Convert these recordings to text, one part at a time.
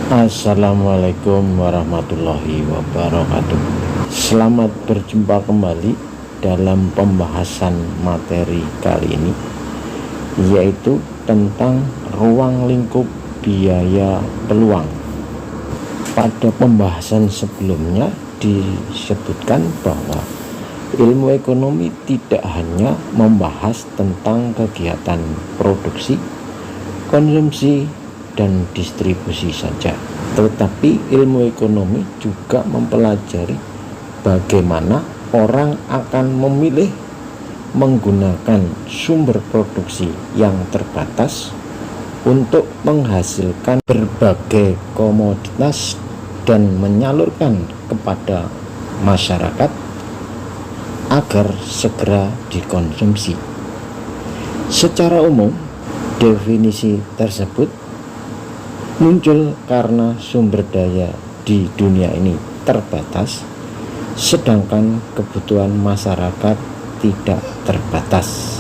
Assalamualaikum warahmatullahi wabarakatuh. Selamat berjumpa kembali dalam pembahasan materi kali ini, yaitu tentang ruang lingkup biaya peluang. Pada pembahasan sebelumnya disebutkan bahwa ilmu ekonomi tidak hanya membahas tentang kegiatan produksi, konsumsi, dan distribusi saja, tetapi ilmu ekonomi juga mempelajari bagaimana orang akan memilih menggunakan sumber produksi yang terbatas untuk menghasilkan berbagai komoditas dan menyalurkan kepada masyarakat agar segera dikonsumsi. Secara umum, definisi tersebut muncul karena sumber daya di dunia ini terbatas, sedangkan kebutuhan masyarakat tidak terbatas.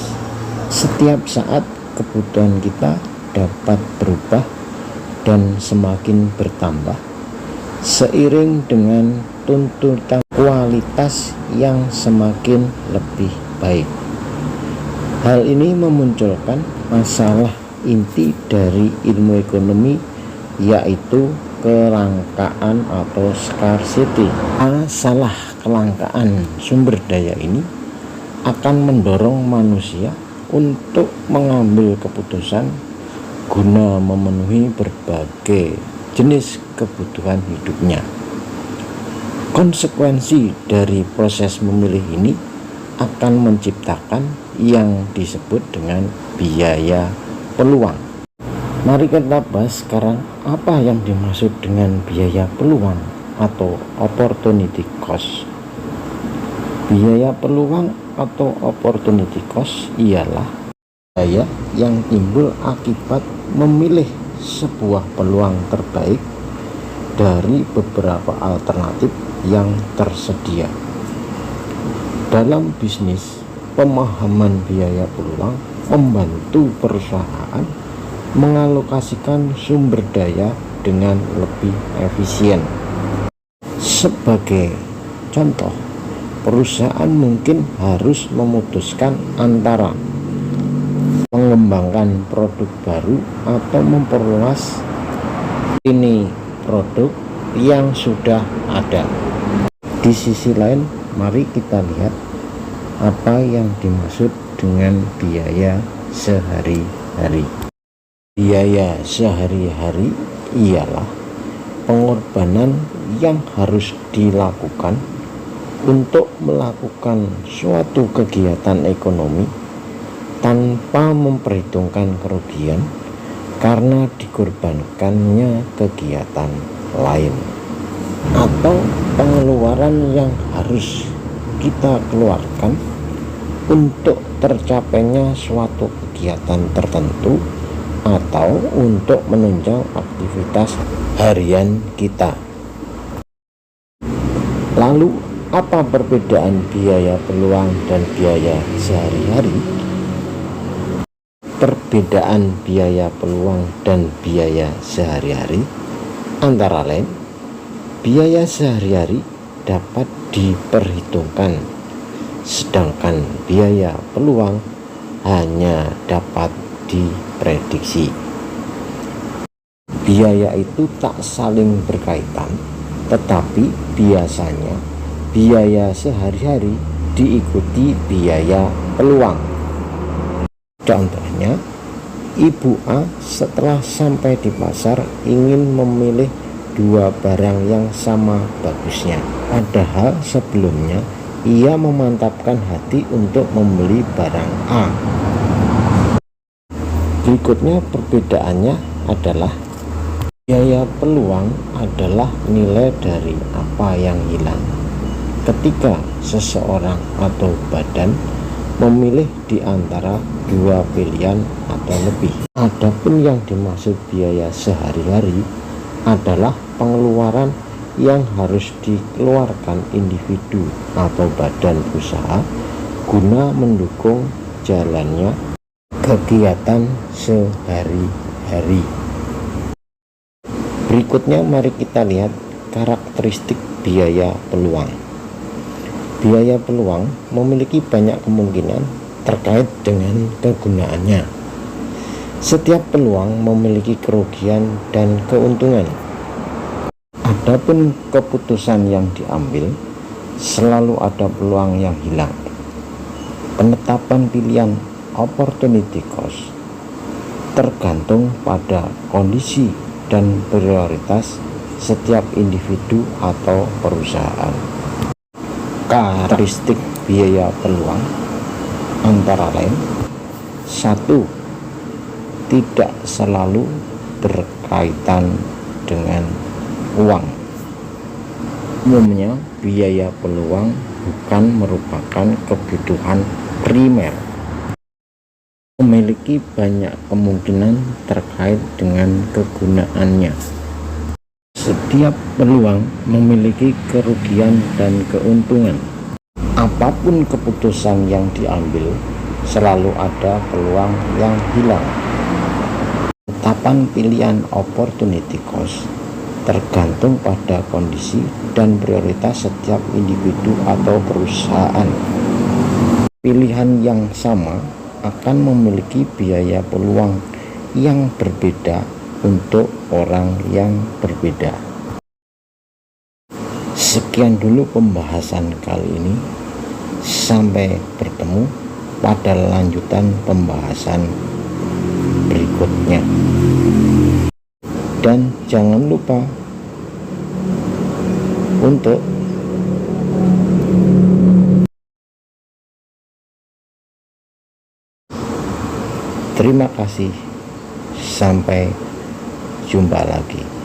Setiap saat kebutuhan kita dapat berubah dan semakin bertambah seiring dengan tuntutan kualitas yang semakin lebih baik. Hal ini memunculkan masalah inti dari ilmu ekonomi, yaitu kelangkaan atau scarcity. Masalah kelangkaan sumber daya ini akan mendorong manusia untuk mengambil keputusan guna memenuhi berbagai jenis kebutuhan hidupnya. Konsekuensi dari proses memilih ini akan menciptakan yang disebut dengan biaya peluang. Mari kita bahas sekarang apa yang dimaksud dengan biaya peluang atau opportunity cost. Biaya peluang atau opportunity cost ialah biaya yang timbul akibat memilih sebuah peluang terbaik dari beberapa alternatif yang tersedia. Dalam bisnis, pemahaman biaya peluang membantu perusahaan mengalokasikan sumber daya dengan lebih efisien. Sebagai contoh, perusahaan mungkin harus memutuskan antara mengembangkan produk baru atau memperluas ini produk yang sudah ada. Di sisi lain, mari kita lihat apa yang dimaksud dengan biaya sehari-hari. Biaya sehari-hari ialah pengorbanan yang harus dilakukan untuk melakukan suatu kegiatan ekonomi tanpa memperhitungkan kerugian karena dikorbankannya kegiatan lain, atau pengeluaran yang harus kita keluarkan untuk tercapainya suatu kegiatan tertentu atau untuk menunjang aktivitas harian kita. Lalu, apa perbedaan biaya peluang dan biaya sehari-hari? Perbedaan biaya peluang dan biaya sehari-hari antara lain, biaya sehari-hari dapat diperhitungkan, sedangkan biaya peluang hanya dapat diprediksi. Biaya itu tak saling berkaitan, tetapi biasanya biaya sehari-hari diikuti biaya peluang. Contohnya, Ibu A setelah sampai di pasar ingin memilih dua barang yang sama bagusnya, padahal sebelumnya ia memantapkan hati untuk membeli barang A. Berikutnya perbedaannya adalah biaya peluang adalah nilai dari apa yang hilang ketika seseorang atau badan memilih di antara dua pilihan atau lebih. Adapun yang dimaksud biaya sehari-hari adalah pengeluaran yang harus dikeluarkan individu atau badan usaha guna mendukung jalannya kegiatan sehari-hari. Berikutnya mari kita lihat karakteristik biaya peluang. Biaya peluang memiliki banyak kemungkinan terkait dengan kegunaannya. Setiap peluang memiliki kerugian dan keuntungan. Adapun keputusan yang diambil, selalu ada peluang yang hilang. Penetapan pilihan opportunity cost tergantung pada kondisi dan prioritas setiap individu atau perusahaan. Karakteristik biaya peluang antara lain: 1. Tidak selalu berkaitan dengan uang. Umumnya biaya peluang bukan merupakan kebutuhan primer, memiliki banyak kemungkinan terkait dengan kegunaannya. Setiap peluang memiliki kerugian dan keuntungan. Apapun keputusan yang diambil, selalu ada peluang yang hilang. Penetapan pilihan opportunity cost tergantung pada kondisi dan prioritas setiap individu atau perusahaan. Pilihan yang sama akan memiliki biaya peluang yang berbeda untuk orang yang berbeda. Sekian dulu pembahasan kali ini. Sampai bertemu pada lanjutan pembahasan berikutnya. Dan jangan lupa untuk terima kasih. Sampai jumpa lagi.